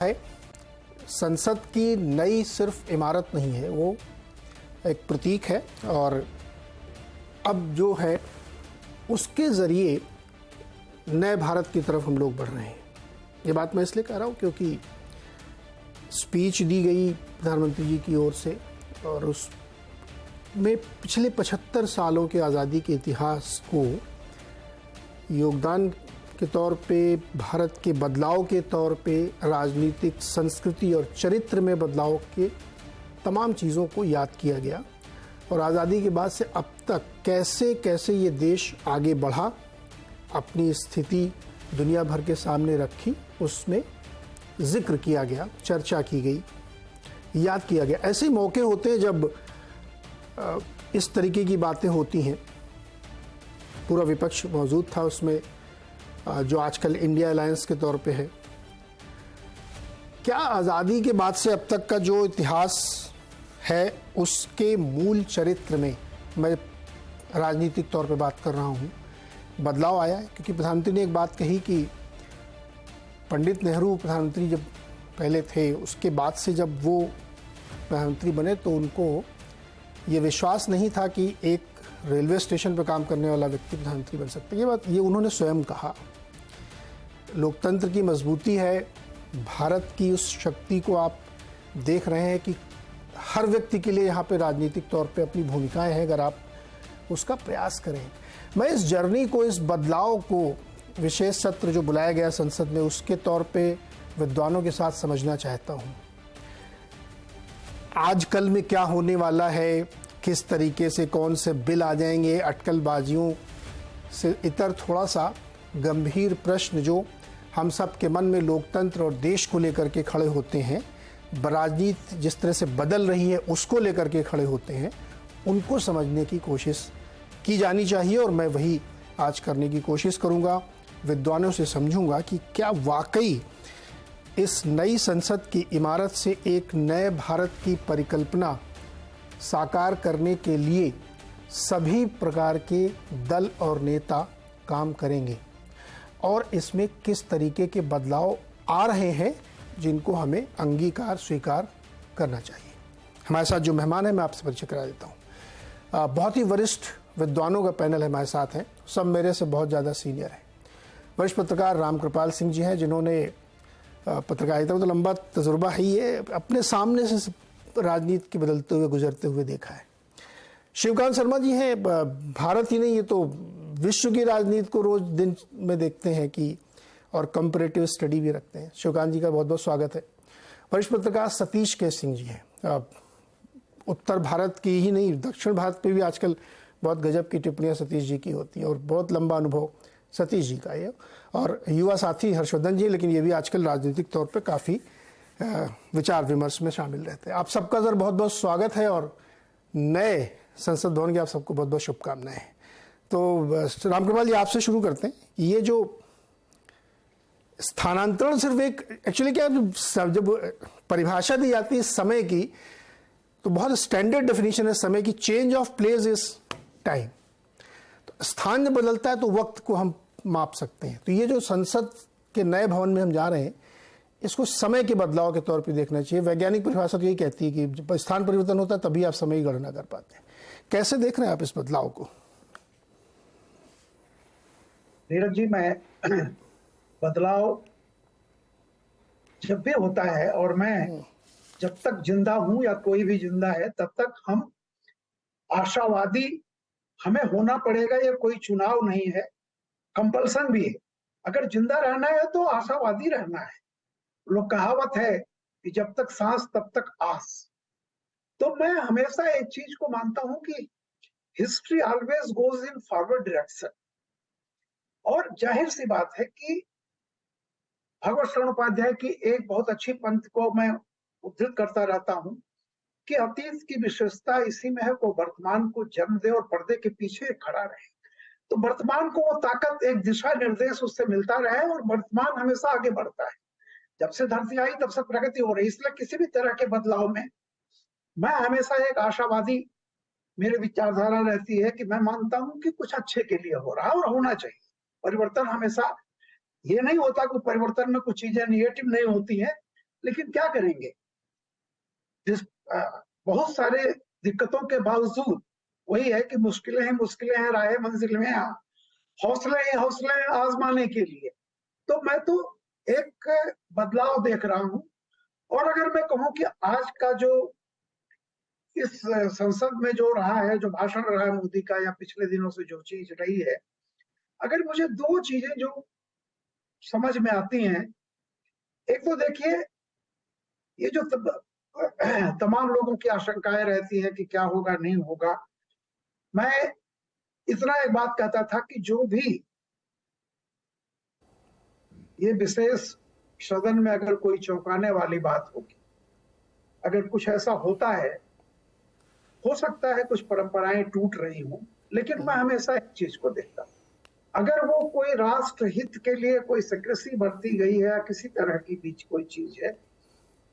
है। संसद की नई सिर्फ इमारत नहीं है, वो एक प्रतीक है और अब जो है उसके ज़रिए नए भारत की तरफ हम लोग बढ़ रहे हैं। ये बात मैं इसलिए कह रहा हूँ क्योंकि स्पीच दी गई प्रधानमंत्री जी की ओर से और उसमें पिछले 75 सालों के आज़ादी के इतिहास को योगदान के तौर पे, भारत के बदलाव के तौर पे, राजनीतिक संस्कृति और चरित्र में बदलाव के तमाम चीज़ों को याद किया गया और आज़ादी के बाद से अब तक कैसे कैसे ये देश आगे बढ़ा, अपनी स्थिति दुनिया भर के सामने रखी, उसमें जिक्र किया गया, चर्चा की गई, याद किया गया। ऐसे मौके होते हैं जब इस तरीके की बातें होती हैं। पूरा विपक्ष मौजूद था उसमें, जो आजकल इंडिया अलायंस के तौर पे है। क्या आज़ादी के बाद से अब तक का जो इतिहास है उसके मूल चरित्र में, मैं राजनीतिक तौर पे बात कर रहा हूँ, बदलाव आया है? क्योंकि प्रधानमंत्री ने एक बात कही कि पंडित नेहरू प्रधानमंत्री जब पहले थे, उसके बाद से जब वो प्रधानमंत्री बने तो उनको ये विश्वास नहीं था कि एक रेलवे स्टेशन पर काम करने वाला व्यक्ति प्रधानमंत्री बन सकता है। ये बात ये उन्होंने स्वयं कहा। लोकतंत्र की मजबूती है, भारत की उस शक्ति को आप देख रहे हैं कि हर व्यक्ति के लिए यहाँ पे राजनीतिक तौर पे अपनी भूमिकाएं हैं, अगर आप उसका प्रयास करें। मैं इस जर्नी को, इस बदलाव को विशेष सत्र जो बुलाया गया संसद में, उसके तौर पे विद्वानों के साथ समझना चाहता हूँ। आजकल में क्या होने वाला है, किस तरीके से कौन से बिल आ जाएंगे, अटकलबाजियों से इतर थोड़ा सा गंभीर प्रश्न जो हम सब के मन में लोकतंत्र और देश को लेकर के खड़े होते हैं, राजनीति जिस तरह से बदल रही है उसको लेकर के खड़े होते हैं, उनको समझने की कोशिश की जानी चाहिए और मैं वही आज करने की कोशिश करूंगा। विद्वानों से समझूंगा कि क्या वाकई इस नई संसद की इमारत से एक नए भारत की परिकल्पना साकार करने के लिए सभी प्रकार के दल और नेता काम करेंगे और इसमें किस तरीके के बदलाव आ रहे हैं जिनको हमें अंगीकार स्वीकार करना चाहिए। हमारे साथ जो मेहमान है मैं आपसे परिचय करा देता हूँ। बहुत ही वरिष्ठ विद्वानों का पैनल हमारे साथ है, सब मेरे से बहुत ज़्यादा सीनियर है। वरिष्ठ पत्रकार रामकृपाल सिंह जी हैं, जिन्होंने पत्रकारिता में तो लंबा तजुर्बा है, ये अपने सामने से राजनीति के बदलते हुए गुजरते हुए देखा है। शिवकांत शर्मा जी हैं, भारत ही नहीं ये तो विश्व की राजनीति को रोज दिन में देखते हैं कि और कंपैरेटिव स्टडी भी रखते हैं। शिवकांत जी का बहुत बहुत स्वागत है। वरिष्ठ पत्रकार सतीश के सिंह जी हैं, उत्तर भारत की ही नहीं दक्षिण भारत पे भी आजकल बहुत गजब की टिप्पणियां सतीश जी की होती हैं और बहुत लंबा अनुभव सतीश जी का है। और युवा साथी हर्षवर्धन जी, लेकिन ये भी आजकल राजनीतिक तौर पे काफ़ी विचार विमर्श में शामिल रहते हैं। आप सबका सर बहुत बहुत स्वागत है और नए संसद भवन की आप सबको बहुत बहुत शुभकामनाएं। तो रामकृपाल जी आपसे शुरू करते हैं। ये जो स्थानांतरण सिर्फ एक एक्चुअली क्या, जब परिभाषा दी जाती है समय की तो बहुत स्टैंडर्ड डेफिनेशन है समय की, change of place is time. तो स्थान जब बदलता है तो वक्त को हम माप सकते हैं। तो ये जो संसद के नए भवन में हम जा रहे हैं, इसको समय के बदलाव के तौर पे देखना चाहिए। वैज्ञानिक परिभाषा तो यही कहती है कि जब स्थान परिवर्तन होता है तभी आप समय की गणना कर पाते हैं। कैसे देख रहे हैं आप इस बदलाव को? नीरज जी, मैं बदलाव जब भी होता है और मैं जब तक जिंदा हूं या कोई भी जिंदा है तब तक हम आशावादी हमें होना पड़ेगा। ये कोई चुनाव नहीं है, कंपल्सन भी है। अगर जिंदा रहना है तो आशावादी रहना है। लोग कहावत है कि जब तक सांस तब तक आस। तो मैं हमेशा एक चीज को मानता हूं कि history always goes in forward direction. और जाहिर सी बात है कि भगवत शरण उपाध्याय की एक बहुत अच्छी पंक्ति को मैं उद्धृत करता रहता हूं कि अतीत की विशेषता इसी में है को वर्तमान को जन्म दे और पर्दे के पीछे खड़ा रहे। तो वर्तमान को वो ताकत, एक दिशा निर्देश उससे मिलता रहे और वर्तमान हमेशा आगे बढ़ता है। जब से धरती आई तब से प्रगति हो रही। इसलिए किसी भी तरह के बदलाव में मैं हमेशा एक आशावादी, मेरी विचारधारा रहती है कि मैं मानता हूं कि कुछ अच्छे के लिए हो रहा है और होना चाहिए। परिवर्तन हमेशा ये नहीं होता कि परिवर्तन में कुछ चीजें निगेटिव नहीं होती हैं, लेकिन क्या करेंगे, जिस बहुत सारे दिक्कतों के बावजूद वही है कि मुश्किलें हैं राह मंजिल में, हौसले हैं आजमाने के लिए। तो मैं तो एक बदलाव देख रहा हूं। और अगर मैं कहूं कि आज का जो इस संसद में जो रहा है, जो भाषण रहा है मोदी का, या पिछले दिनों से जो चीज रही है, अगर मुझे दो चीजें जो समझ में आती हैं, एक तो देखिए, ये जो तमाम लोगों की आशंकाएं रहती हैं कि क्या होगा नहीं होगा, मैं इतना एक बात कहता था कि जो भी ये विशेष सदन में अगर कोई चौंकाने वाली बात होगी, अगर कुछ ऐसा होता है, हो सकता है कुछ परंपराएं टूट रही हों, लेकिन मैं हमेशा एक चीज को देखता हूं, अगर वो कोई राष्ट्र हित के लिए कोई सेक्रेसी बरती गई है या किसी तरह की बीच कोई चीज है,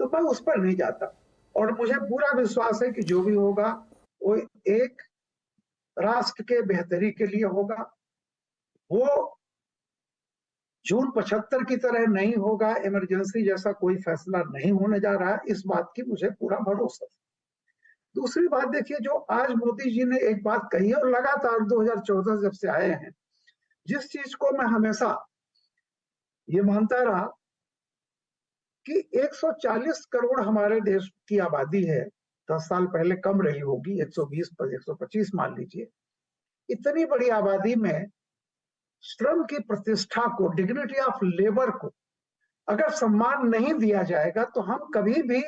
तो मैं उस पर नहीं जाता। और मुझे पूरा विश्वास है कि जो भी होगा वो एक राष्ट्र के बेहतरी के लिए होगा। वो जून 75 की तरह नहीं होगा, इमरजेंसी जैसा कोई फैसला नहीं होने जा रहा है, इस बात की मुझे पूरा भरोसा है। दूसरी बात देखिए, जो आज मोदी जी ने एक बात कही है, और लगातार 2014 जब से आए हैं, जिस चीज को मैं हमेशा ये मानता रहा कि 140 करोड़ हमारे देश की आबादी है, 10 साल पहले कम रही होगी, 120 पर 125 मान लीजिए। इतनी बड़ी आबादी में श्रम की प्रतिष्ठा को, डिग्निटी ऑफ लेबर को अगर सम्मान नहीं दिया जाएगा, तो हम कभी भी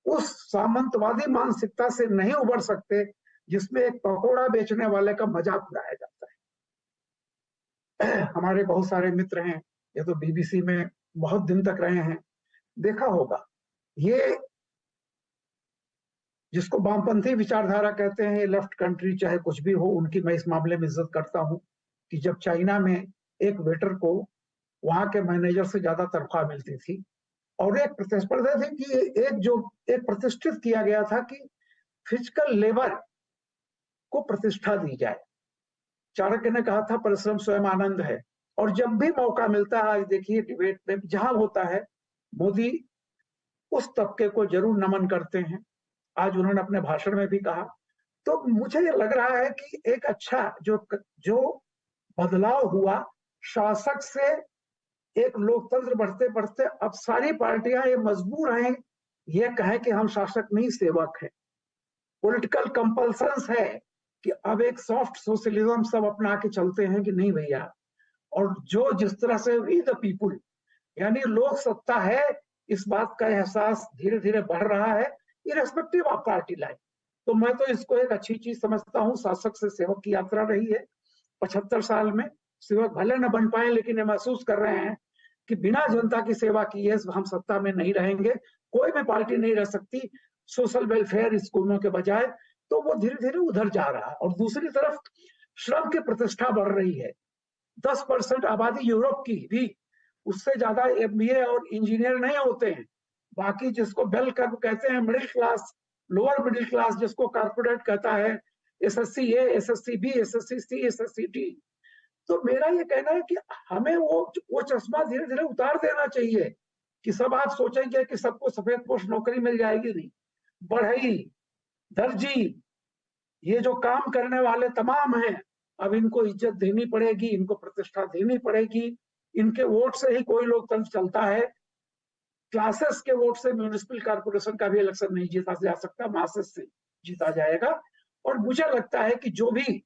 उस सामंतवादी मानसिकता से नहीं उबर सकते जिसमें एक पकौड़ा बेचने वाले का मजाक उड़ाया जाता है। हमारे बहुत सारे मित्र हैं, ये तो बीबीसी में बहुत दिन तक रहे हैं, देखा होगा, ये जिसको वामपंथी विचारधारा कहते हैं, ये लेफ्ट कंट्री चाहे कुछ भी हो, उनकी मैं इस मामले में इज्जत करता हूं, कि जब चाइना में एक वेटर को वहां के मैनेजर से ज्यादा तनख्वाह मिलती थी, और एक प्रतिस्पर्धा थी कि एक प्रतिष्ठित किया गया था कि फिजिकल लेबर को प्रतिष्ठा दी जाए। चाणक्य ने कहा था परिश्रम स्वयं आनंद है। और जब भी मौका मिलता है, देखिए डिबेट में जहां होता है, मोदी उस तबके को जरूर नमन करते हैं। आज उन्होंने अपने भाषण में भी कहा। तो मुझे ये लग रहा है कि एक अच्छा जो बदलाव हुआ, शासक से एक लोकतंत्र बढ़ते बढ़ते अब सारी पार्टियां ये मजबूर हैं ये कहें कि हम शासक नहीं सेवक हैं। पॉलिटिकल कंपल्सन्स है कि अब एक सॉफ्ट सोशलिज्म सब अपना के चलते हैं कि नहीं भैया। और जो जिस तरह से वी द पीपुल, यानी लोक सत्ता है, इस बात का एहसास धीरे धीरे बढ़ रहा है, इरेस्पेक्टिव ऑफ पार्टी लाइन। तो मैं तो इसको एक अच्छी चीज समझता हूँ। शासक से सेवक की यात्रा रही है 75 साल में। सेवक भले न बन पाए, लेकिन ये महसूस कर रहे हैं कि बिना जनता की सेवा किए हम सत्ता में नहीं रहेंगे। कोई भी पार्टी नहीं रह सकती सोशल वेलफेयर स्कूलों के बजाय। तो वो धीरे धीरे उधर जा रहा है। और दूसरी तरफ श्रम की प्रतिष्ठा बढ़ रही है। 10% आबादी यूरोप की भी, उससे ज्यादा एमबीए और इंजीनियर नहीं होते हैं। बाकी जिसको बेल कर्व कहते हैं, middle class, lower middle class जिसको कॉर्पोरेट कहता है, एसएससी ए, एसएससी बी, एसएससी सी, एसएससी डी। तो मेरा ये कहना है कि हमें वो चश्मा धीरे धीरे उतार देना चाहिए कि सब आप सोचेंगे कि सबको सफेद पोश नौकरी मिल जाएगी। नहीं, बढ़ई, दर्जी, ये जो काम करने वाले तमाम हैं, अब इनको इज्जत देनी पड़ेगी, इनको प्रतिष्ठा देनी पड़ेगी। इनके वोट से ही कोई लोकतंत्र चलता है। क्लासेस के वोट से म्यूनिसिपल कॉर्पोरेशन का भी इलेक्शन नहीं जीता जा सकता, मासेस से जीता जाएगा। और मुझे लगता है कि जो भी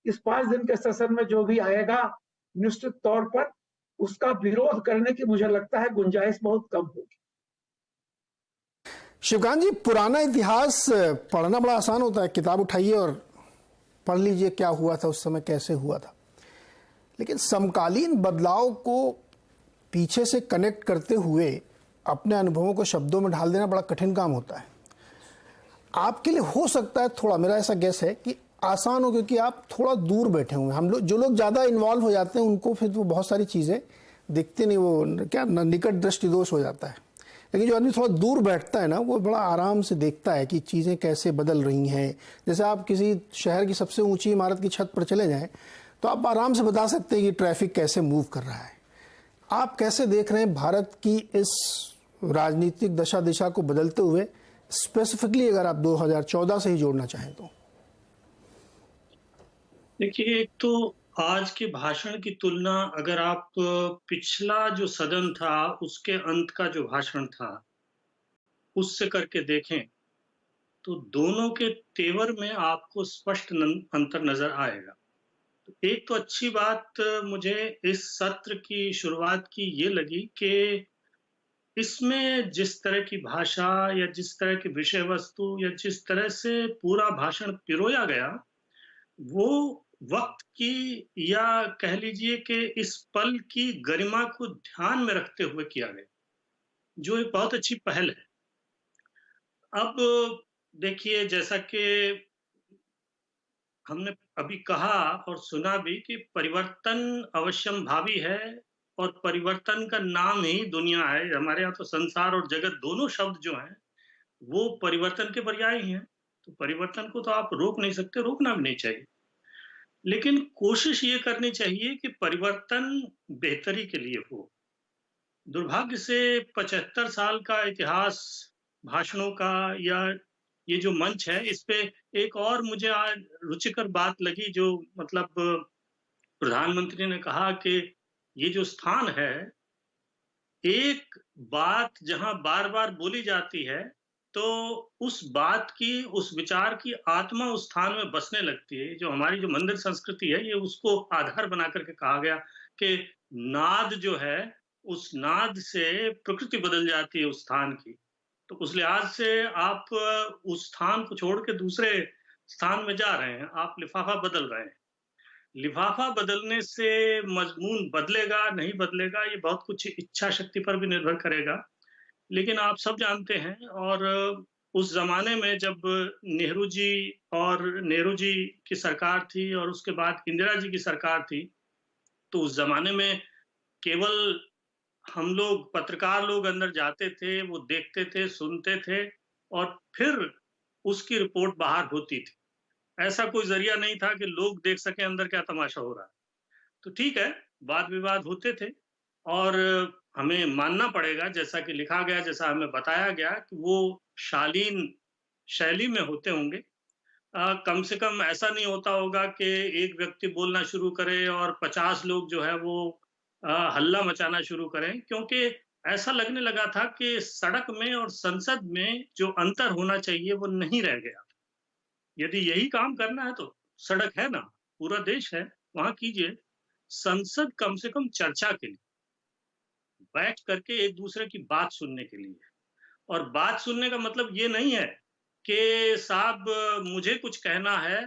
इस 5 दिन के सेशन में जो भी आएगा, निश्चित तौर पर उसका विरोध करने की मुझे लगता है गुंजाइश बहुत कम होगी। शिवकांत जी, पुराना इतिहास पढ़ना बड़ा आसान होता है, किताब उठाइए और पढ़ लीजिए क्या हुआ था उस समय, कैसे हुआ था। लेकिन समकालीन बदलाव को पीछे से कनेक्ट करते हुए अपने अनुभवों को शब्दों में ढाल देना बड़ा कठिन काम होता है। आपके लिए हो सकता है थोड़ा, मेरा ऐसा गेस है कि आसान हो, क्योंकि आप थोड़ा दूर बैठे हुए हैं। हम लोग, जो लोग ज़्यादा इन्वॉल्व हो जाते हैं, उनको फिर वो बहुत सारी चीज़ें दिखती नहीं, वो क्या निकट दृष्टि दोष हो जाता है। लेकिन जो आदमी थोड़ा दूर बैठता है ना, वो बड़ा आराम से देखता है कि चीज़ें कैसे बदल रही हैं। जैसे आप किसी शहर की सबसे ऊंची इमारत की छत पर चले जाएं, तो आप आराम से बता सकते हैं कि ट्रैफिक कैसे मूव कर रहा है। आप कैसे देख रहे हैं भारत की इस राजनीतिक दशा दिशा को बदलते हुए, स्पेसिफिकली अगर आप 2014 से ही जोड़ना चाहें तो? देखिए, एक तो आज के भाषण की तुलना अगर आप पिछला जो सदन था, उसके अंत का जो भाषण था, उससे करके देखें, तो दोनों के तेवर में आपको स्पष्ट अंतर नजर आएगा। तो एक तो अच्छी बात मुझे इस सत्र की शुरुआत की ये लगी कि इसमें जिस तरह की भाषा या जिस तरह की विषय वस्तु या जिस तरह से पूरा भाषण पिरोया गया, वो वक्त की या कह लीजिए कि इस पल की गरिमा को ध्यान में रखते हुए किया गया, जो एक बहुत अच्छी पहल है। अब देखिए, जैसा कि हमने अभी कहा और सुना भी कि परिवर्तन अवश्यंभावी है और परिवर्तन का नाम ही दुनिया है। हमारे यहाँ तो संसार और जगत दोनों शब्द जो हैं, वो परिवर्तन के पर्याय ही हैं। तो परिवर्तन को तो आप रोक नहीं सकते, रोकना भी नहीं चाहिए। लेकिन कोशिश ये करनी चाहिए कि परिवर्तन बेहतरी के लिए हो। दुर्भाग्य से 75 साल का इतिहास भाषणों का या ये जो मंच है, इस पे एक और मुझे आज रुचिकर बात लगी, जो मतलब प्रधानमंत्री ने कहा कि ये जो स्थान है, एक बात जहां बार-बार बोली जाती है, तो उस बात की, उस विचार की आत्मा उस स्थान में बसने लगती है। जो हमारी जो मंदिर संस्कृति है, ये उसको आधार बना करके कहा गया कि नाद जो है, उस नाद से प्रकृति बदल जाती है उस स्थान की। तो उस लिहाज से आप उस स्थान को छोड़ के दूसरे स्थान में जा रहे हैं, आप लिफाफा बदल रहे हैं। लिफाफा बदलने से मजमून बदलेगा, नहीं बदलेगा, ये बहुत कुछ इच्छा शक्ति पर भी निर्भर करेगा। लेकिन आप सब जानते हैं, और उस ज़माने में जब नेहरू जी की सरकार थी और उसके बाद इंदिरा जी की सरकार थी, तो उस ज़माने में केवल हम लोग, पत्रकार लोग अंदर जाते थे, वो देखते थे, सुनते थे और फिर उसकी रिपोर्ट बाहर होती थी। ऐसा कोई ज़रिया नहीं था कि लोग देख सकें अंदर क्या तमाशा हो रहा है। तो ठीक है, वाद-विवाद होते थे और हमें मानना पड़ेगा, जैसा कि लिखा गया, जैसा हमें बताया गया, कि वो शालीन शैली में होते होंगे। कम से कम ऐसा नहीं होता होगा कि एक व्यक्ति बोलना शुरू करे और 50 लोग जो है वो हल्ला मचाना शुरू करें, क्योंकि ऐसा लगने लगा था कि सड़क में और संसद में जो अंतर होना चाहिए वो नहीं रह गया। यदि यही काम करना है तो सड़क है ना, पूरा देश है, वहाँ कीजिए। संसद कम से कम चर्चा के लिए, बैठ करके एक दूसरे की बात सुनने के लिए। और बात सुनने का मतलब ये नहीं है कि साहब मुझे कुछ कहना है,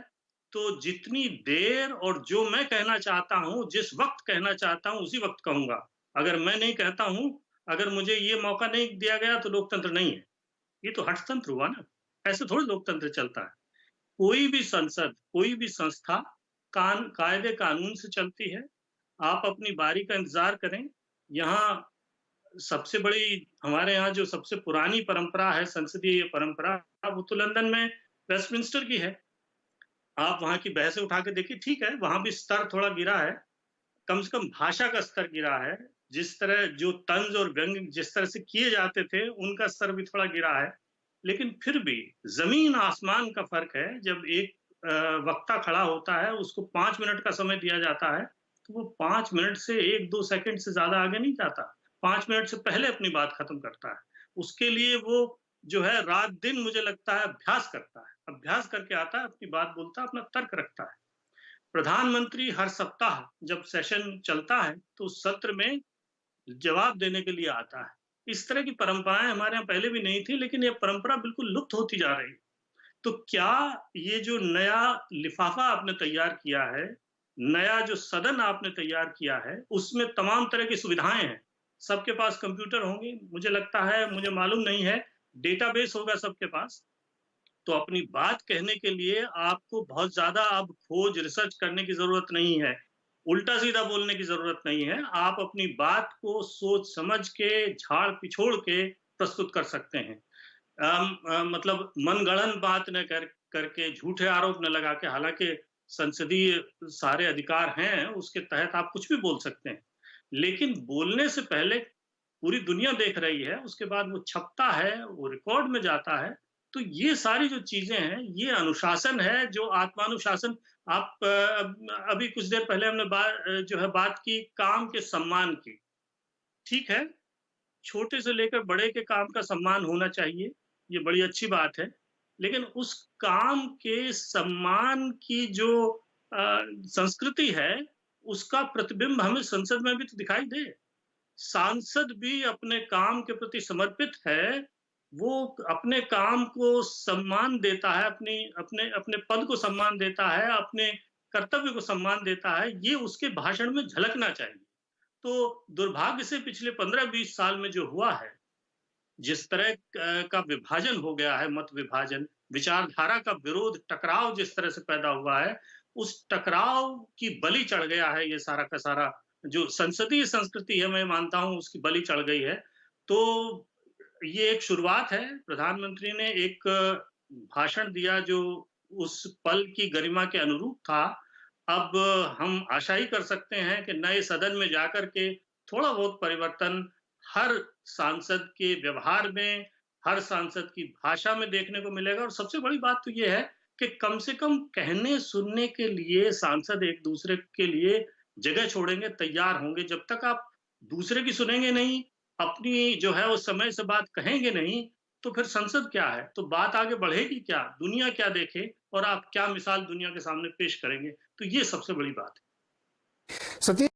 तो जितनी देर और जो मैं कहना चाहता हूँ, जिस वक़्त कहना चाहता हूँ, उसी वक़्त कहूँगा। अगर मैं नहीं कहता हूँ, अगर मुझे ये मौका नहीं दिया गया, तो लोकतंत्र नहीं है। ये तो हठतंत्र हुआ ना, ऐसे थोड़ी लोकतंत्र चलता है। कोई भी संसद, कोई भी संस्था कायदे कानून से चलती है। आप अपनी बारी का इंतज़ार करें। यहाँ सबसे बड़ी, हमारे यहाँ जो सबसे पुरानी परंपरा है, संसदीय परंपरा, वो तो लंदन में वेस्टमिंस्टर की है। आप वहाँ की बहसें उठा के देखिए, ठीक है, वहाँ भी स्तर थोड़ा गिरा है, कम से कम भाषा का स्तर गिरा है। जिस तरह जो तंज़ और व्यंग्य जिस तरह से किए जाते थे, उनका स्तर भी थोड़ा गिरा है। लेकिन फिर भी ज़मीन आसमान का फ़र्क है। जब एक वक्ता खड़ा होता है, उसको 5 मिनट का समय दिया जाता है, तो वो 5 मिनट से 1-2 सेकंड से ज़्यादा आगे नहीं जाता। 5 मिनट से पहले अपनी बात खत्म करता है। उसके लिए वो जो है रात-दिन, मुझे लगता है, अभ्यास करता है। अभ्यास करके आता है, अपनी बात बोलता है, अपना तर्क रखता है। प्रधानमंत्री हर सप्ताह जब सेशन चलता है, तो उस सत्र में जवाब देने के लिए आता है। इस तरह की परंपराएँ हमारे यहाँ पहले भी नहीं थी, लेकिन ये परंपरा बिल्कुल लुप्त होती जा रही है। तो क्या ये जो नया लिफाफा आपने तैयार किया है, नया जो सदन आपने तैयार किया है, उसमें तमाम तरह की सुविधाएँ हैं। सबके पास कंप्यूटर होंगे, मुझे लगता है, मुझे मालूम नहीं है, डेटाबेस होगा सबके पास। तो अपनी बात कहने के लिए आपको बहुत ज़्यादा अब खोज रिसर्च करने की ज़रूरत नहीं है। उल्टा-सीधा बोलने की ज़रूरत नहीं है। आप अपनी बात को सोच समझ के, झाड़-पिछोड़ के प्रस्तुत कर सकते हैं। मतलब मनगढ़ंत बात न करके, झूठे आरोप न लगा के, हालाँकि संसदीय सारे अधिकार हैं, उसके तहत आप कुछ भी बोल सकते हैं। लेकिन बोलने से पहले पूरी दुनिया देख रही है, उसके बाद वो छपता है, वो रिकॉर्ड में जाता है। तो ये सारी जो चीज़ें हैं, ये अनुशासन है, जो आत्मानुशासन। आप अभी कुछ देर पहले हमने जो है बात की काम के सम्मान की। ठीक है, छोटे से लेकर बड़े के काम का सम्मान होना चाहिए, ये बड़ी अच्छी बात है। लेकिन उस काम के सम्मान की जो संस्कृति है, उसका प्रतिबिंब हमें संसद में भी तो दिखाई दे। सांसद भी अपने काम के प्रति समर्पित है, वो अपने काम को सम्मान देता है, अपने अपने पद को सम्मान देता है, अपने कर्तव्य को सम्मान देता है, ये उसके भाषण में झलकना चाहिए। तो दुर्भाग्य से पिछले 15-20 साल में जो हुआ है, जिस तरह का विभाजन हो गया है, मत विभाजन, विचारधारा का विरोध, टकराव जिस तरह से पैदा हुआ है, उस टकराव की बलि चढ़ गया है ये सारा का सारा जो संसदीय संस्कृति है, मैं मानता हूँ उसकी बलि चढ़ गई है। तो ये एक शुरुआत है, प्रधानमंत्री ने एक भाषण दिया जो उस पल की गरिमा के अनुरूप था। अब हम आशा ही कर सकते हैं कि नए सदन में जाकर के थोड़ा बहुत परिवर्तन हर सांसद के व्यवहार में, हर सांसद की भाषा में देखने को मिलेगा। और सबसे बड़ी बात तो ये है कि कम से कम कहने सुनने के लिए सांसद एक दूसरे के लिए जगह छोड़ेंगे, तैयार होंगे। जब तक आप दूसरे की सुनेंगे नहीं, अपनी जो है उस समय से बात कहेंगे नहीं, तो फिर संसद क्या है? तो बात आगे बढ़ेगी क्या? दुनिया क्या देखे और आप क्या मिसाल दुनिया के सामने पेश करेंगे? तो ये सबसे बड़ी बात है। सतीश